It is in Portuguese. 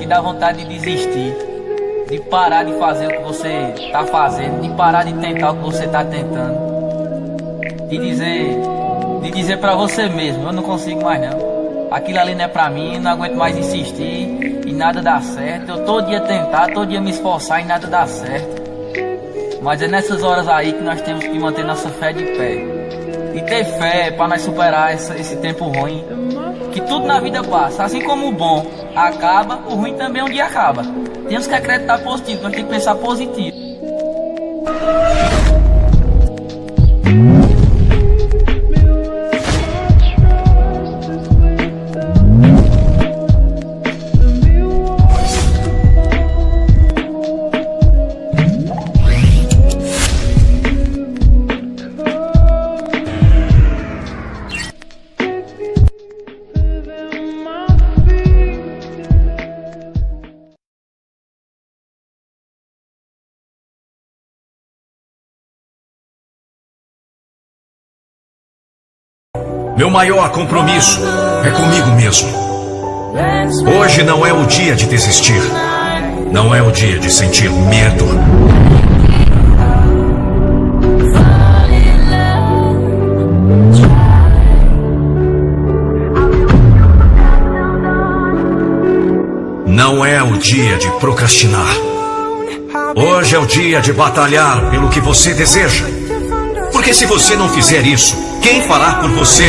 dá vontade de desistir, de parar de fazer o que você tá fazendo, de parar de tentar o que você tá tentando, de dizer pra você mesmo, eu não consigo mais não, aquilo ali não é pra mim, não aguento mais insistir e nada dá certo, eu todo dia tentar, todo dia me esforçar e nada dá certo. Mas é nessas horas aí que nós temos que manter nossa fé de pé. E ter fé para nós superar esse tempo ruim. Que tudo na vida passa. Assim como o bom acaba, o ruim também um dia acaba. Temos que acreditar positivo, nós temos que pensar positivo. Meu maior compromisso é comigo mesmo. Hoje não é o dia de desistir. Não é o dia de sentir medo. Não é o dia de procrastinar. Hoje é o dia de batalhar pelo que você deseja. Porque se você não fizer isso, quem fará por você?